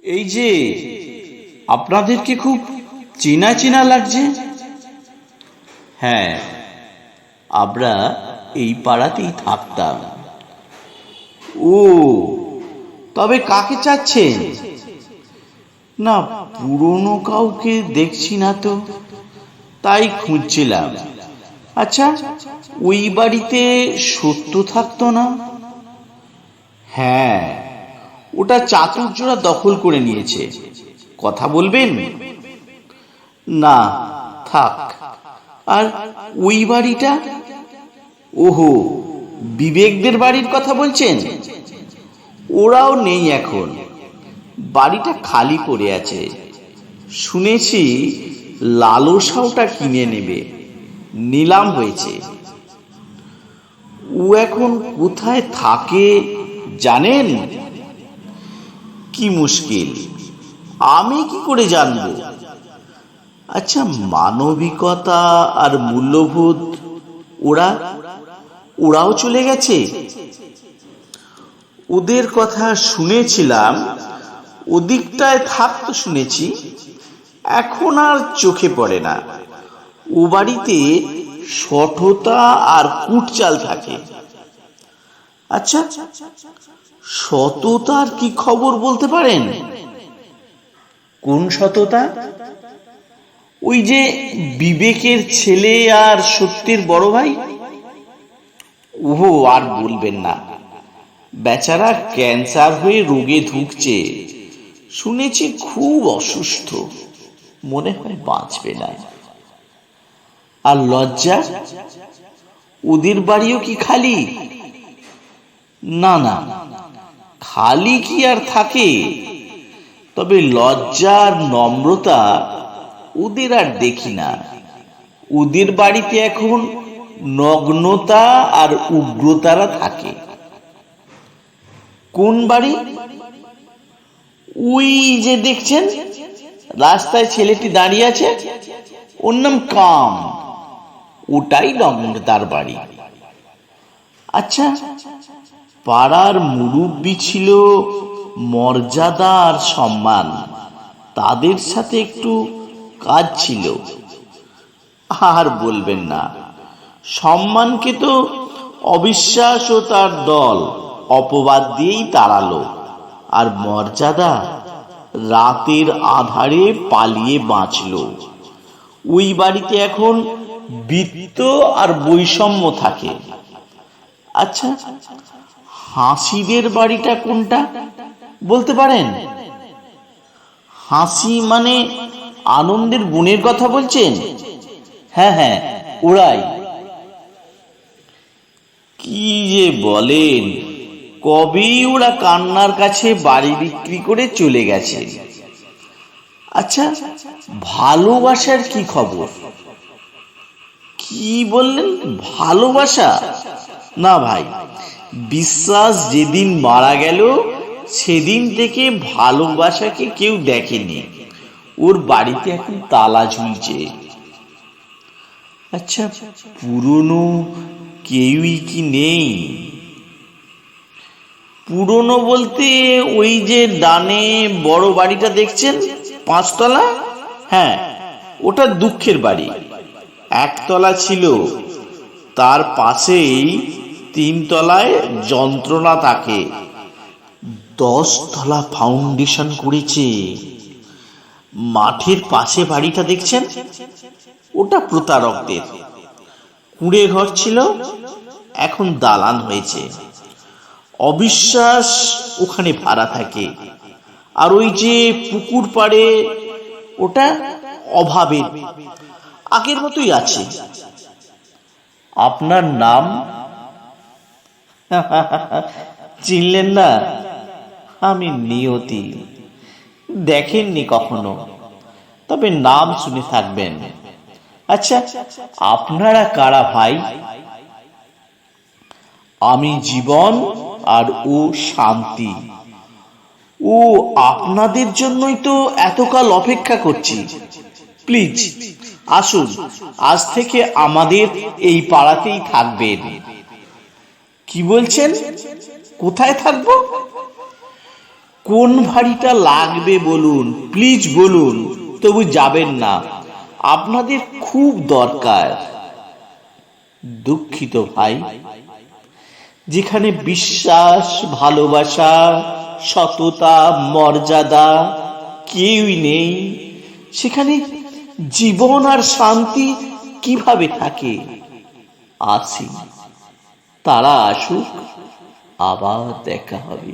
এই যে আপনাদেরকে খুব চেনা চেনা লাগছে। হ্যাঁ, আমরা এই পাড়াতেই থাকতাম। ও, তবে কাকে চাচ্ছেন? না, পুরনো কাউকে দেখছি না তো, তাই খুঁজছিলাম। আচ্ছা, ওই বাড়িতে সত্য থাকতো না? হ্যাঁ, ওটা চাতুর্যরা দখল করে নিয়েছে। কথা বলবেন? না, থাক। আর ওই বাড়িটা? ওহো, বিবেকদের বাড়ির কথা বলছেন? ওরাও নেই এখন, বাড়িটা খালি পড়ে আছে। শুনেছি লালসাওটা কিনে নেবে, নিলাম হয়েছে। ও এখন কোথায় থাকে জানেন? কি মুশকিল, আমি কি করে জানবো? আচ্ছা, মানবিকতা আর মূল্যবোধ ওরাও চলে গেছে। ওদের কথা শুনেছিলাম, ওদিকটায় থাকতো শুনেছি, এখন আর চোখে পড়ে না। ও বাড়িতে সঠতা আর কুটচাল থাকে। আচ্ছা, সততার কি খবর বলতে পারেন? কোন সততা? ওই যে বিবেকের ছেলে আর সত্যের বড় ভাই। ওহো, আর বলবেন না, বেচারা ক্যান্সার হয়ে রোগে ধুঁকছে। শুনেছি খুব অসুস্থ, মনে হয় বাঁচবে না। আর লজ্জা, ওদের বাড়িও কি খালি? না না, খালি কি আর থাকে? তবে লজ্জা আর নম্রতা ওদের আর দেখি না। ওদের বাড়িতে এখন নগ্নতা আর উগ্রতারা থাকে। কোন বাড়ি? ওই যে দেখছেন রাস্তায় ছেলেটি দাঁড়িয়ে আছে, ওর নাম কাম। ওটাই নগ্নতার বাড়ি। আচ্ছা, পাড়ার মুরব্বি ছিল, মর্যাদা আর সম্মান, তাদের সাথে একটু কাজ ছিল। আর বলবেন না, সম্মানকে তো অবিশ্বাস ও তার দল অপবাদ দিয়েই তাড়ালো। আর মর্যাদা রাতের আধারে পালিয়ে বাঁচল। ওই বাড়িতে এখন বৃত্ত আর বৈষম্য থাকে। আচ্ছা, হাসিদের বাড়িটা কোনটা বলতে পারেন? হাসি মানে আনন্দের বোনের কথা বলছেন? হ্যাঁ হ্যাঁ, ওরাই। কি যে বলেন, কবেই ওরা কান্নার কাছে বাড়ি বিক্রি করে চলে গেছে। আচ্ছা, ভালোবাসার কি খবর? কি বললেন, ভালোবাসা? না ভাই, বিশ্বাস যেদিন মারা গেল সেদিন থেকে ভালোবাসাকে কেউ দেখেনি। ওর বাড়িতে এখন তালা ঝুলছে। আচ্ছা, পুরনো কেউই কি নেই? পুরনো বলতে ওই যে ডানে বড় বাড়িটা দেখছেন, 5 তলা? হ্যাঁ, ওটা দুঃখের বাড়ি। 1 তলা ছিল, তার পাশেই 3 তলায় যন্ত্রণা থাকে। 10 তলা ফাউন্ডেশন করেছে। মাঠের পাশে বাড়িটা দেখছেন, ওটা প্রতারকদের। কুঁড়ে ঘর ছিল, এখন দালান হয়েছে। অবিশ্বাস ওখানে ভাড়া থাকে। আর ওই যে পুকুর পাড়ে, ওটা অভাবের, আগের মতোই আছে। আপনার নাম? চিনলেন না? আমি নিয়তি। দেখেননি কখনো, তবে নাম শুনে থাকবেন। আচ্ছা, আপনারা কারা ভাই? আমি জীবন আর ও শান্তি। ও, আপনাদের জন্যই তো এতকাল অপেক্ষা করছি। প্লিজ আসুন, আজ থেকে আমাদের এই পাড়াতেই থাকবেন। কি বলছেন? কোথায় থাকবো? কোন ভাড়িটা লাগবে বলুন, প্লিজ বলুন, তবু যাবেন না, আপনাদের খুব দরকার। দুঃখিত ভাই, যেখানে বিশ্বাস, ভালোবাসা, সততা, মর্যাদা কেউই নেই, সেখানে জীবন আর শান্তি কিভাবে থাকে? আসি, তারা আসুক, আবার দেখা হবে।